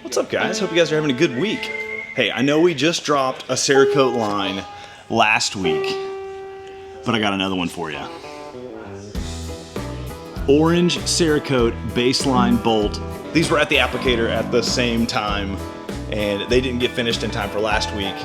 What's up, guys? Hope you guys are having a good week. Hey, I know we just dropped a Cerakote line last week, but I got another one for you. Orange Cerakote baseline bolt. These were at the applicator at the same time, and they didn't get finished in time for last week.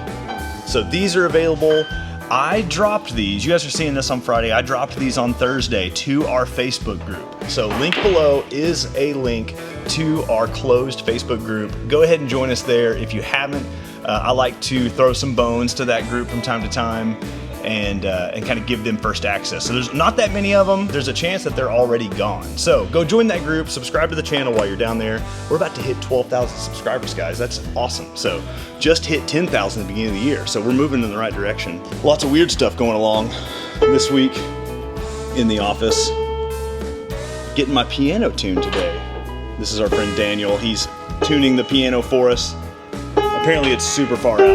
So these are available. I dropped these, you guys are seeing this on Friday, I dropped these on Thursday to our Facebook group. So link below is a link to our closed Facebook group. Go ahead and join us there if you haven't. I like to throw some bones to that group from time to time and kind of give them first access. So there's not that many of them. There's a chance that they're already gone. So go join that group, subscribe to the channel while you're down there. We're about to hit 12,000 subscribers, guys. That's awesome. So just hit 10,000 at the beginning of the year. So we're moving in the right direction. Lots of weird stuff going along this week in the office. Getting my piano tuned today. This is our friend Daniel. He's tuning the piano for us. Apparently it's super far out.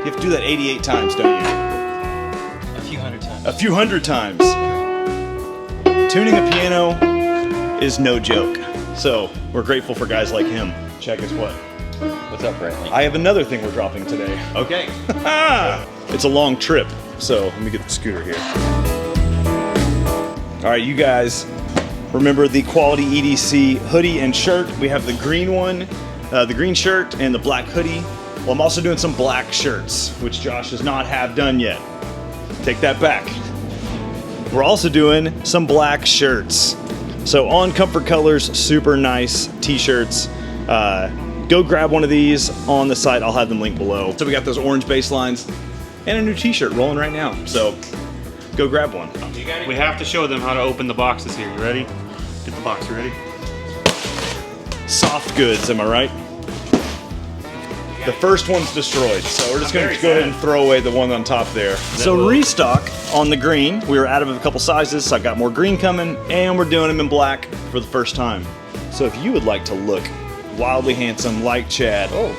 You have to do that 88 times, don't you? A few hundred times. A few hundred times. Tuning a piano is no joke. So we're grateful for guys like him. Check us what? What's up, Brantley? I have another thing we're dropping today. Okay. It's a long trip, so let me get the scooter here. All right, you guys, remember the quality EDC hoodie and shirt. We have the green one, the green shirt and the black hoodie. Well, I'm also doing some black shirts, which Josh does not have done yet. Take that back. We're also doing some black shirts. So on Comfort Colors, super nice t-shirts. Go grab one of these on the site. I'll have them linked below. So we got those orange baselines and a new t-shirt rolling right now. So go grab one. We have to show them how to open the boxes here. You ready? Get the box ready. Soft goods, am I right? The first one's destroyed, so we're just going to go ahead and throw away the one on top there. So restock on the green. We were out of a couple sizes, so I got more green coming, and we're doing them in black for the first time. So if you would like to look wildly handsome like Chad. Oh,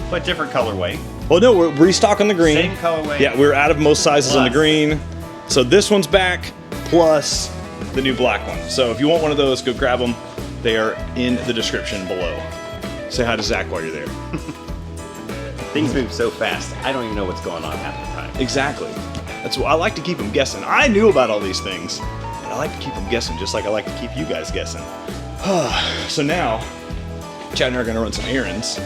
but different colorway. Well, no, we're restocking the green. Same colorway. Yeah, we're out of most sizes on the green. So this one's back, plus the new black one. So if you want one of those, go grab them. They are in the description below. Say hi to Zach while you're there. Things move so fast, I don't even know what's going on half the time. Exactly. That's why I like to keep them guessing. I knew about all these things, and I like to keep them guessing just like I like to keep you guys guessing. So now, Chad and I are going to run some errands.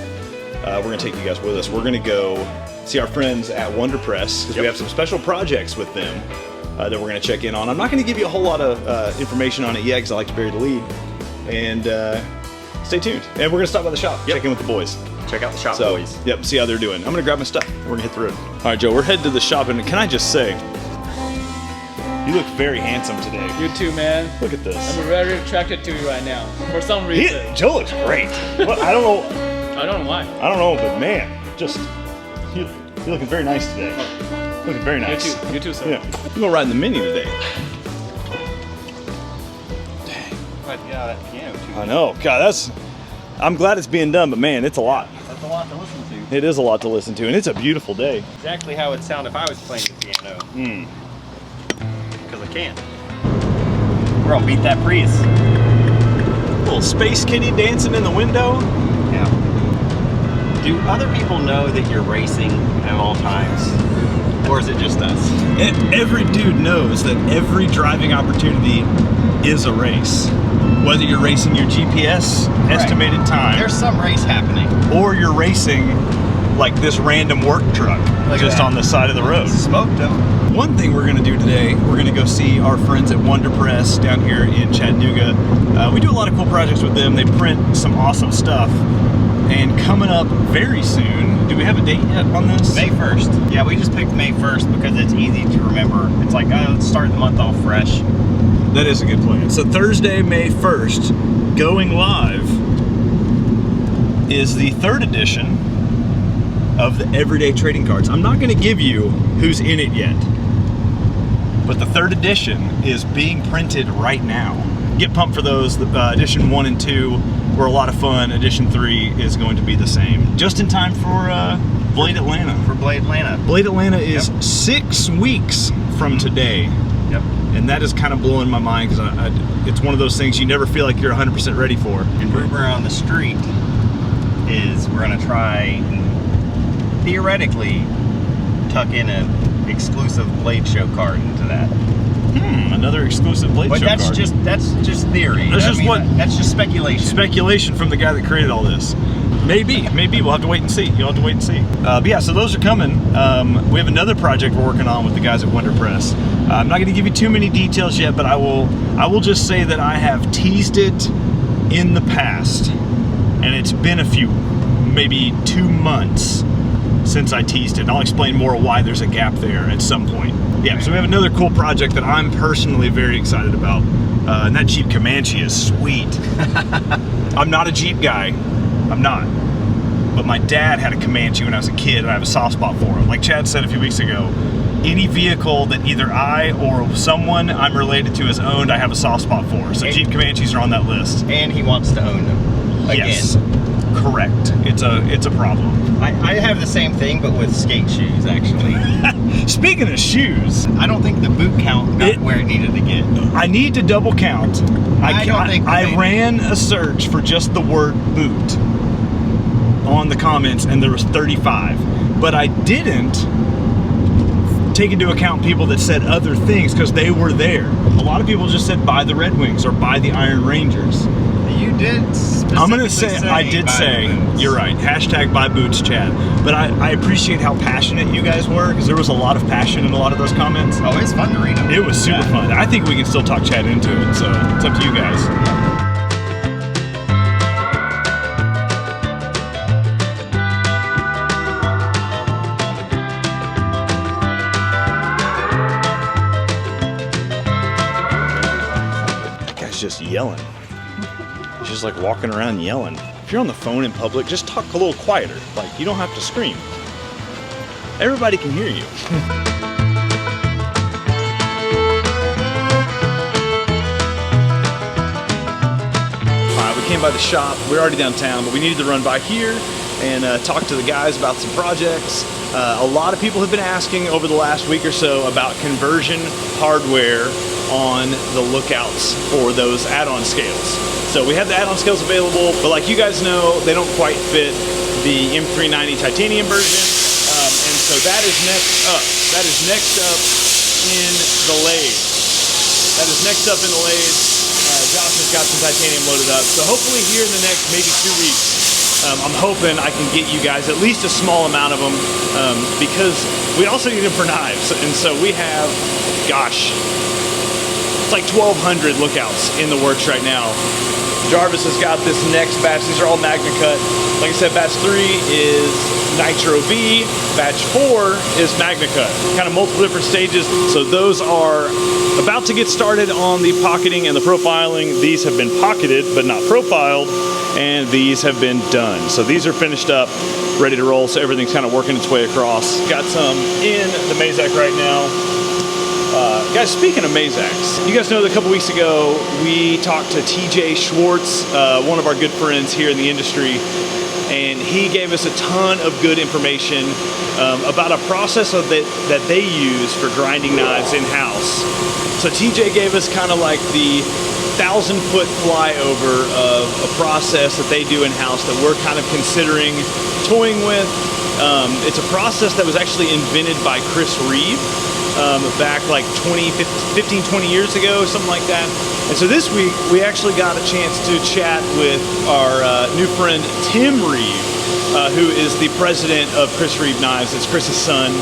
We're going to take you guys with us. We're going to go see our friends at Wonder Press because we have some special projects with them that we're going to check in on. I'm not going to give you a whole lot of information on it yet because I like to bury the lead. And stay tuned. And we're going to stop by the shop, check in with the boys. Check out the shop, boys. Yep, see how they're doing. I'm gonna grab my stuff. We're gonna hit the road. All right, Joe, we're headed to the shop, and can I just say, you look very handsome today. You too, man. Look at this. I'm very attracted to you right now, for some reason. Joe looks great. Well, I don't know. I don't know why. I don't know, but man, just you're looking very nice today. Looking very nice. You too, sir. Yeah, we're gonna ride in the Mini today. Dang. Glad to get out of that piano too. I know. God, I'm glad it's being done, but man, it's a lot. That's a lot to listen to. It is a lot to listen to, and it's a beautiful day. Exactly how it would sound if I was playing the piano. Because I can. We're gonna beat that Prius. Little space kitty dancing in the window. Yeah. Do other people know that you're racing at all times? Or is it just us? Every dude knows that every driving opportunity is a race. Whether you're racing your GPS estimated time, There's some race happening. or you're racing like this random work truck just on the side of the road. Smoked them. One thing we're going to do today, we're going to go see our friends at Wonder Press down here in Chattanooga. We do a lot of cool projects with them. They print some awesome stuff. And coming up very soon, do we have a date yet on this? May 1st. Yeah, we just picked May 1st because it's easy to remember. It's like, oh, let's start the month off fresh. That is a good plan. So Thursday, May 1st, going live is the 3rd edition of the Everyday Trading Cards. I'm not going to give you who's in it yet, but the 3rd edition is being printed right now. Get pumped for those. Edition 1 and 2 were a lot of fun. Edition 3 is going to be the same. Just in time for Blade Atlanta. For Blade Atlanta. Blade Atlanta is 6 weeks from today. Yep. And that is kind of blowing my mind because it's one of those things you never feel like you're 100% ready for. And rumor on the street is we're gonna try and theoretically tuck in an exclusive Blade Show card into that. Another exclusive Blade Show But card. that's just theory. That's just speculation. Speculation from the guy that created all this. Maybe we'll have to wait and see. You'll have to wait and see. But yeah, so those are coming. We have another project we're working on with the guys at Winter Press. I'm not going to give you too many details yet, but I will just say that I have teased it in the past, and it's been maybe 2 months since I teased it. And I'll explain more why there's a gap there at some point. Yeah, so we have another cool project that I'm personally very excited about, and that Jeep Comanche is sweet. I'm not a Jeep guy. I'm not. But my dad had a Comanche when I was a kid, and I have a soft spot for him. Like Chad said a few weeks ago, any vehicle that either I or someone I'm related to has owned, I have a soft spot for. So Jeep Comanches are on that list. And he wants to own them again. Yes, correct. It's a problem. I have the same thing, but with skate shoes, actually. Speaking of shoes, I don't think the boot count got where it needed to get. I need to double count. I ran a search for just the word boot on the comments, and there was 35. But I didn't take into account people that said other things because they were there. A lot of people just said buy the Red Wings or buy the Iron Rangers. You did specifically I'm gonna say I did say you're right. Hashtag buy boots, Chad. But I appreciate how passionate you guys were because there was a lot of passion in a lot of those comments. Oh, it's fun to read them. It was super fun. I think we can still talk Chad into it, so it's up to you guys. That guy's just yelling. He's just like walking around yelling. If you're on the phone in public, just talk a little quieter. Like, you don't have to scream. Everybody can hear you. We came by the shop. We're already downtown, but we needed to run by here and talk to the guys about some projects. A lot of people have been asking over the last week or so about conversion hardware on the lookouts for those add-on scales. So we have the add-on scales available, but like you guys know, they don't quite fit the M390 titanium version. And so that is next up. That is next up in the lathe. That is next up in the lathe. Josh has got some titanium loaded up. So hopefully here in the next maybe 2 weeks, I'm hoping I can get you guys at least a small amount of them because we also need them for knives. And so we have, gosh, it's like 1,200 lookouts in the works right now. Jarvis has got this next batch. These are all Magna Cut. Like I said, batch 3 is Nitro V. Batch 4 is Magna Cut. Kind of multiple different stages. So those are about to get started on the pocketing and the profiling. These have been pocketed but not profiled, and these have been done. So these are finished up, ready to roll. So everything's kind of working its way across. Got some in the Mazak right now. Guys, speaking of Mazaks, you guys know that a couple weeks ago we talked to TJ Schwartz, one of our good friends here in the industry, and he gave us a ton of good information about a process that they use for grinding knives in-house. So TJ gave us kind of like the 1,000-foot flyover of a process that they do in-house that we're kind of considering toying with. It's a process that was actually invented by Chris Weve. Back like 15, 20 years ago, something like that. And so this week, we actually got a chance to chat with our new friend, Tim Weve, who is the president of Chris Weve Knives. It's Chris's son.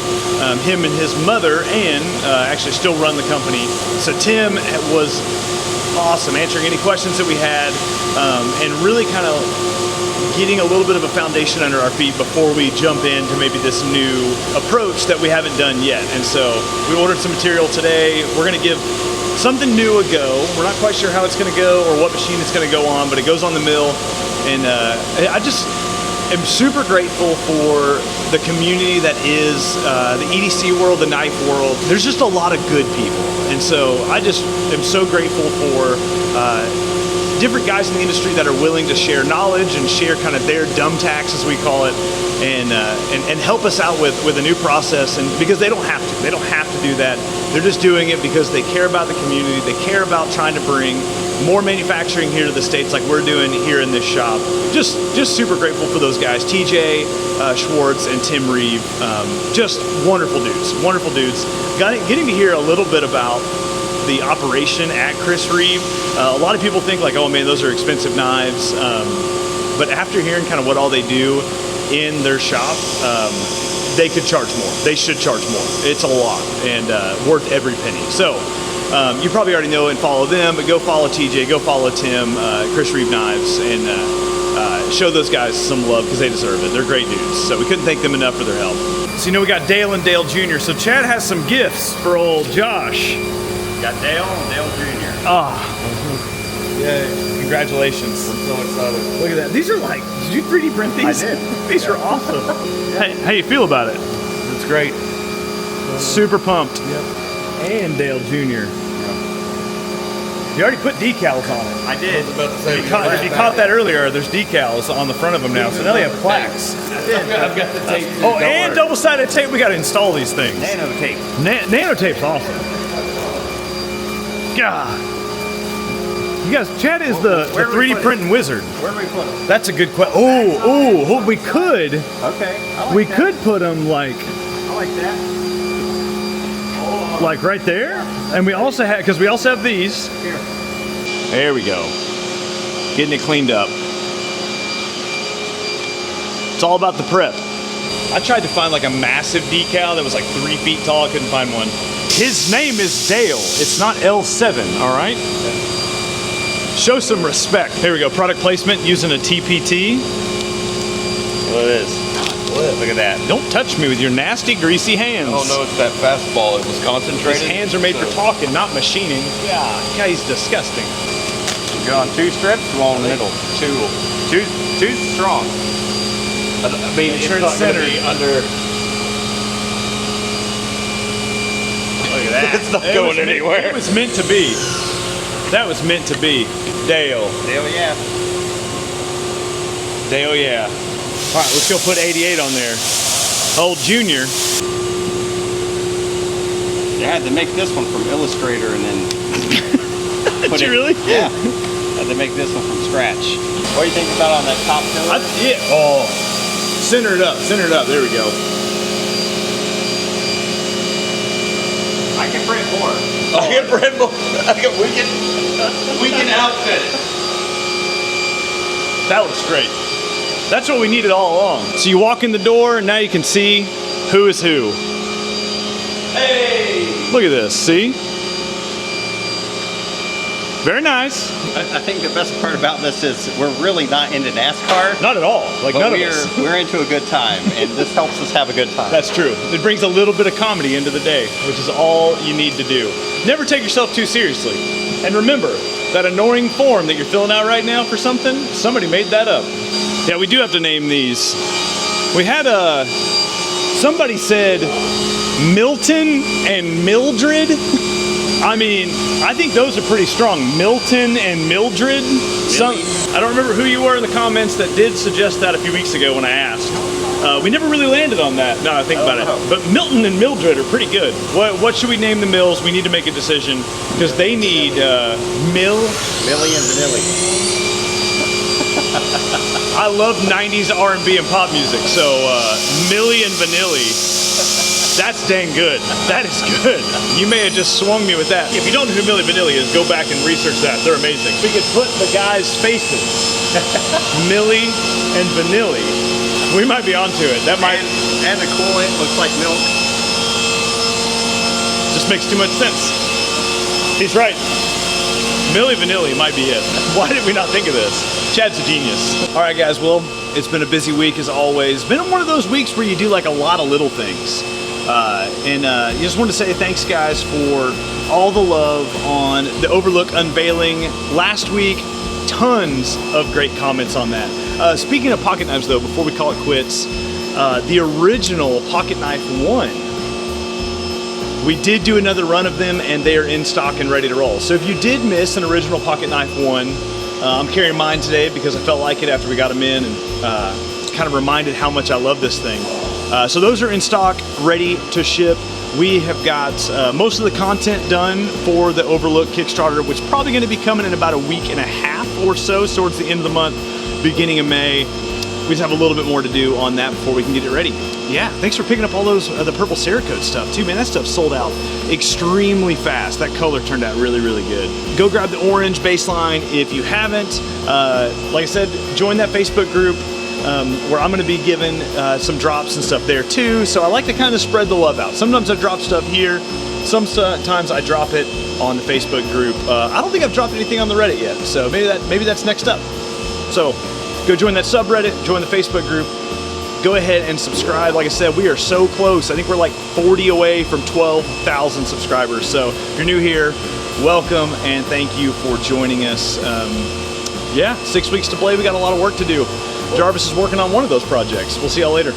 Him and his mother, Ann, actually still run the company. So Tim was awesome, answering any questions that we had, and really kind of getting a little bit of a foundation under our feet before we jump into maybe this new approach that we haven't done yet. And so we ordered some material today. We're gonna give something new a go. We're not quite sure how it's gonna go or what machine it's gonna go on, but it goes on the mill. And I just am super grateful for the community that is the EDC world, the knife world. There's just a lot of good people. And so I just am so grateful for different guys in the industry that are willing to share knowledge and share kind of their dumb tacks, as we call it, and help us out with a new process. And because they don't have to do that. They're just doing it because they care about the community. They care about trying to bring more manufacturing here to the States like we're doing here in this shop. Just super grateful for those guys. TJ Schwartz and Tim Reeve, just wonderful dudes, wonderful dudes. Getting to hear a little bit about the operation at Chris Reeve. A lot of people think like, oh man, those are expensive knives. But after hearing kind of what all they do in their shop, they could charge more. They should charge more. It's a lot and worth every penny. So you probably already know and follow them, but go follow TJ, go follow Tim, Chris Reeve Knives, and show those guys some love because they deserve it. They're great dudes. So we couldn't thank them enough for their help. So you know we got Dale and Dale Jr. So Chad has some gifts for old Josh. Got Dale and Dale Jr. Ah, yeah, congratulations. I'm so excited. Look at that. These are like, did you 3D print these? I did. These are awesome. How you feel about it? It's great. Super pumped. Yep. And Dale Jr. You already put decals on it. I did. If you caught that earlier, there's decals on the front of them now, so now they have plaques. I've got the tape. Oh, and double-sided tape. We got to install these things. Nano tape. Nanotape's awesome. God. You guys, Chad is the 3D printing wizard. Where do we put them? That's a good question. Oh, we could. Okay. I like We that. could put them like I like that. like right there, and we also have, because we also have these. Here. There we go. Getting it cleaned up. It's all about the prep. I tried to find like a massive decal that was like 3 feet tall. I couldn't find one. His name is Dale. It's not L7, all right? Show some respect. Here we go. Product placement using a TPT. Well, it is. Look at that. Don't touch me with your nasty, greasy hands. Oh no, it's that fastball. It was concentrated. His hands are made for talking, not machining. God, he's disgusting. You on 2 strips, one in the middle. Two's strong. I mean, it's sure not it's going to centered. be under. Look at that. It's not going anywhere. It was meant to be. That was meant to be. Dale. Dale, yeah. Dale, yeah. All right, let's go put 88 on there. Old Junior. You had to make this one from Illustrator and then Did you really? Yeah. Had to make this one from scratch. What do you think about on that top pillar? Yeah. Oh. Center it up. Center it up. There we go. I can print more. I can print more. We can outfit it. That looks great. That's what we needed all along. So you walk in the door and now you can see who is who. Hey! Look at this, see? Very nice. I think the best part about this is we're really not into NASCAR. Not at all. Like But none of us. we're into a good time, and this helps us have a good time. That's true. It brings a little bit of comedy into the day, which is all you need to do. Never take yourself too seriously. And remember, that annoying form that you're filling out right now for something, somebody made that up. Yeah, we do have to name these. We had somebody said Milton and Mildred. I mean, I think those are pretty strong. Milton and Mildred. I don't remember who you were in the comments that did suggest that a few weeks ago when I asked. We never really landed on that, now that I think about it. But Milton and Mildred are pretty good. What should we name the mills? We need to make a decision because they need Millie and Vanilli. I love 90s R&B and pop music, so Millie and Vanilli. That's dang good. That is good. You may have just swung me with that. If you don't know who Milli Vanilli is, go back and research that. They're amazing. We could put the guys' faces. Millie and Vanilli. We might be onto it. That might And the coolant looks like milk. just makes too much sense. He's right. Milli Vanilli might be it. Why did we not think of this? Chad's a genius. All right, guys. Well, it's been a busy week as always. Been one of those weeks where you do like a lot of little things. And just wanted to say thanks, guys, for all the love on the Overlook unveiling last week. Tons of great comments on that. Speaking of pocket knives, though, before we call it quits, the original Pocket Knife 1. We did do another run of them, and they are in stock and ready to roll. So if you did miss an original Pocket Knife 1, I'm carrying mine today because I felt like it after we got them in and kind of reminded how much I love this thing. So those are in stock, ready to ship. We have got most of the content done for the Overlook Kickstarter, which is probably going to be coming in about a week and a half or so, towards the end of the month, beginning of May. We just have a little bit more to do on that before we can get it ready. Yeah, thanks for picking up all those the purple Cerakote stuff too, man. That stuff sold out extremely fast. That color turned out really, really good. Go grab the orange baseline if you haven't. Like I said, join that Facebook group where I'm going to be giving some drops and stuff there too. So I like to kind of spread the love out. Sometimes I drop stuff here. Sometimes I drop it on the Facebook group. I don't think I've dropped anything on the Reddit yet, so maybe that's next up. So go join that subreddit, join the Facebook group. Go ahead and subscribe. Like I said, we are so close. I think we're like 40 away from 12,000 subscribers. So if you're new here, welcome and thank you for joining us. Yeah, 6 weeks to play. We got a lot of work to do. Jarvis is working on one of those projects. We'll see y'all later.